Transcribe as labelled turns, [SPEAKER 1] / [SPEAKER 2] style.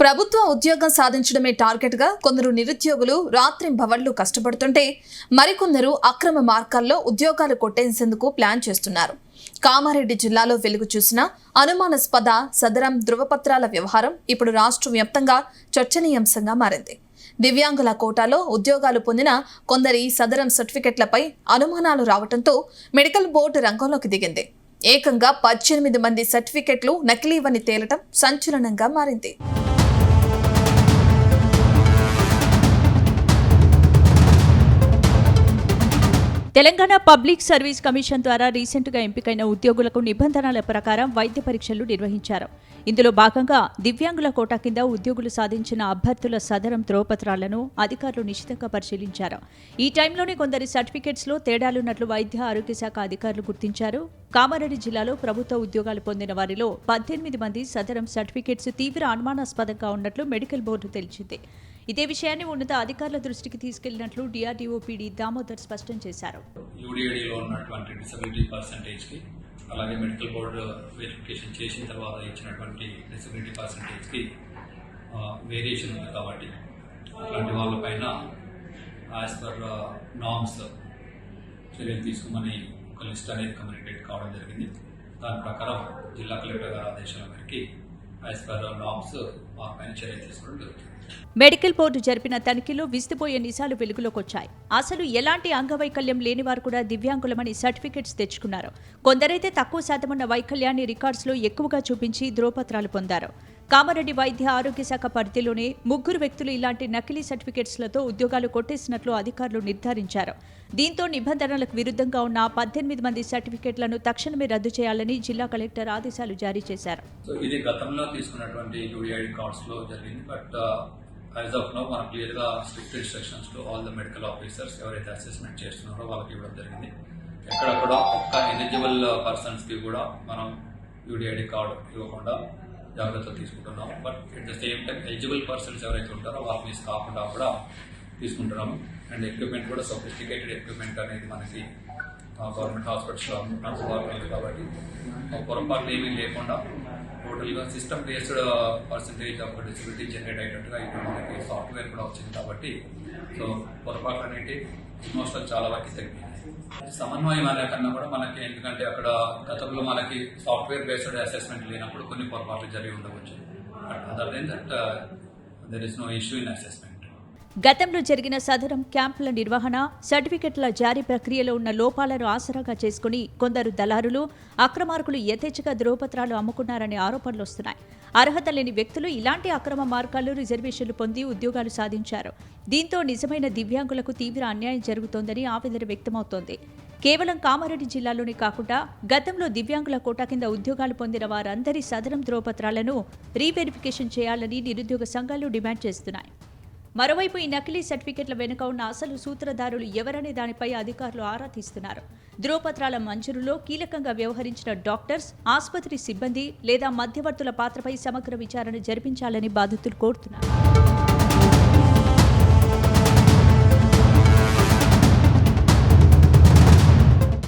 [SPEAKER 1] ప్రభుత్వ ఉద్యోగం సాధించడమే టార్గెట్ గా కొందరు నిరుద్యోగులు రాత్రింబవళ్లు కష్టపడుతుంటే మరికొందరు అక్రమ మార్గాల్లో ఉద్యోగాలు కొట్టేసేందుకు ప్లాన్ చేస్తున్నారు. కామారెడ్డి జిల్లాలో వెలుగు చూసిన అనుమానాస్పద సదరం ధృవపత్రాల వ్యవహారం ఇప్పుడు రాష్ట్ర వ్యాప్తంగా చర్చనీయాంశంగా మారింది. దివ్యాంగుల కోటాలో ఉద్యోగాలు పొందిన కొందరి సదరం సర్టిఫికెట్లపై అనుమానాలు రావడంతో మెడికల్ బోర్డు రంగంలోకి దిగింది. ఏకంగా 18 మంది సర్టిఫికెట్లు నకిలీవని తేలటం సంచలనంగా మారింది.
[SPEAKER 2] తెలంగాణ పబ్లిక్ సర్వీస్ కమిషన్ ద్వారా రీసెంట్గా ఎంపికైన ఉద్యోగులకు నిబంధనల ప్రకారం వైద్య పరీక్షలు నిర్వహించారు. ఇందులో భాగంగా దివ్యాంగుల కోటా కింద ఉద్యోగులు సాధించిన అభ్యర్థుల సదరం ధ్రువపత్రాలను అధికారులు నిశితంగా పరిశీలించారు. ఈ టైంలోనే కొందరి సర్టిఫికెట్స్లో తేడాలున్నట్లు వైద్య ఆరోగ్య శాఖ అధికారులు గుర్తించారు. కామారెడ్డి జిల్లాలో ప్రభుత్వ ఉద్యోగాలు పొందిన వారిలో 18 మంది సదరం సర్టిఫికెట్స్ తీవ్ర అనుమానాస్పదంగా ఉన్నట్లు మెడికల్ బోర్డు తెలిసింది. ఇదే విషయాన్ని ఉన్నత అధికారుల దృష్టికి తీసుకెళ్లినట్లు డిఆర్డీఓ పీడీ దామోదర్ స్పష్టం చేశారు.
[SPEAKER 3] యూడీఐడీలో ఉన్నటువంటి డిసబిలిటీ పర్సంటేజ్కి అలాగే మెడికల్ బోర్డు వెరిఫికేషన్ చేసిన తర్వాత ఇచ్చినటువంటి డిసబిలిటీ పర్సంటేజ్కి వేరియేషన్ ఉంది కాబట్టి అట్లాంటి వాళ్ళపైన యాజ్ పర్ నామ్స్ చర్యలు తీసుకోమని ఒక లిస్ట్ అనేది కమ్యూనికేట్ కావడం జరిగింది. దాని ప్రకారం జిల్లా కలెక్టర్ గారి ఆదేశాల మేరకు యాజ్ పర్ నామ్స్ వారిపైన చర్యలు తీసుకోవడం జరుగుతుంది.
[SPEAKER 2] మెడికల్ బోర్డు జరిపిన తనిఖీలో విస్తుపోయే నిజాలు వెలుగులోకొచ్చాయి. అసలు ఎలాంటి అంగవైకల్యం లేని వారు కూడా దివ్యాంగులమని సర్టిఫికెట్స్ తెచ్చుకున్నారు. కొందరైతే తక్కువ శాతమున్న వైకల్యాన్ని రికార్డ్స్లో ఎక్కువగా చూపించి ధ్రువపత్రాలు పొందారు. కామారెడ్డి వైద్య ఆరోగ్య శాఖ పరిధిలోనే 3 వ్యక్తులు ఇలాంటి నకిలీ సర్టిఫికెట్స్లతో ఉద్యోగాలు కొట్టేసినట్లు అధికారులు నిర్ధారించారు. దీంతో నిబంధనలకు విరుద్ధంగా ఉన్న 18 మంది సర్టిఫికెట్లను తక్షణమే రద్దు చేయాలని జిల్లా కలెక్టర్ ఆదేశాలు జారీ చేశారు.
[SPEAKER 3] ఇది గతంలో తీసుకున్నటువంటి యూడీఐడి కార్డ్స్లో జరిగింది. బట్ యాజ్ ఆఫ్ నౌ మనం క్లియర్గా strict instructions to all the medical officers ఎవరైతే అసెస్మెంట్ చేస్తున్నారో వాళ్ళకి ఇవ్వడం జరిగింది. ఎక్కడ కూడా ఒక్క ఎలిజిబుల్ పర్సన్స్కి కూడా మనం యూడీఐడి కార్డు ఇవ్వకుండా జాగ్రత్తలు తీసుకుంటున్నాము. But at the same time eligible persons ఎవరైతే ఉంటారో వాళ్ళ మిస్ కాకుండా కూడా తీసుకుంటున్నాము. అండ్ ఎక్విప్మెంట్ కూడా సొఫిస్టికేటెడ్ ఎక్విప్మెంట్ అనేది మనకి గవర్నమెంట్ హాస్పిటల్స్లో అందుబాటులో కాబట్టి పొరపాట్లు ఏమీ లేకుండా టోటల్గా system based percentage of disability generate అయ్యేటట్టుగా ఇప్పుడు మనకి సాఫ్ట్వేర్ కూడా వచ్చింది కాబట్టి సో పొరపాట్లు అనేవి ఆల్మోస్ట్ చాలా వరకు తగ్గిపోయింది. సమన్వయం అనే కన్నా కూడా మనకి ఎందుకంటే అక్కడ గతంలో మనకి సాఫ్ట్వేర్ బేస్డ్ అసెస్మెంట్ లేనప్పుడు కొన్ని పొరపాట్లు జరిగి ఉండవచ్చు. But other than that there is no issue in assessment.
[SPEAKER 2] గతంలో జరిగిన సదరం క్యాంపుల నిర్వహణ, సర్టిఫికెట్ల జారీ ప్రక్రియలో ఉన్న లోపాలను ఆసరాగా చేసుకుని కొందరు దళారులు, అక్రమార్కులు యథేచ్ఛగా ధ్రువపత్రాలు అమ్ముకున్నారనే ఆరోపణలు వస్తున్నాయి. అర్హత లేని వ్యక్తులు ఇలాంటి అక్రమ మార్గాల్లో రిజర్వేషన్లు పొంది ఉద్యోగాలు సాధించారు. దీంతో నిజమైన దివ్యాంగులకు తీవ్ర అన్యాయం జరుగుతోందని ఆవేదన వ్యక్తమవుతోంది. కేవలం కామారెడ్డి జిల్లాలోనే కాకుండా గతంలో దివ్యాంగుల కోటా కింద ఉద్యోగాలు పొందిన వారందరి సదరం ధ్రువపత్రాలను రీవెరిఫికేషన్ చేయాలని నిరుద్యోగ సంఘాలు డిమాండ్ చేస్తున్నాయి. మరోవైపు ఈ నకిలీ సర్టిఫికెట్ల వెనుక ఉన్న అసలు సూత్రధారులు ఎవరనే దానిపై అధికారులు ఆరా తీస్తున్నారు. ధ్రువపత్రాల మంజూరులో కీలకంగా వ్యవహరించిన డాక్టర్స్, ఆసుపత్రి సిబ్బంది లేదా మధ్యవర్తుల పాత్రపై సమగ్ర విచారణ జరిపించాలని బాధితులు కోరుతున్నారు.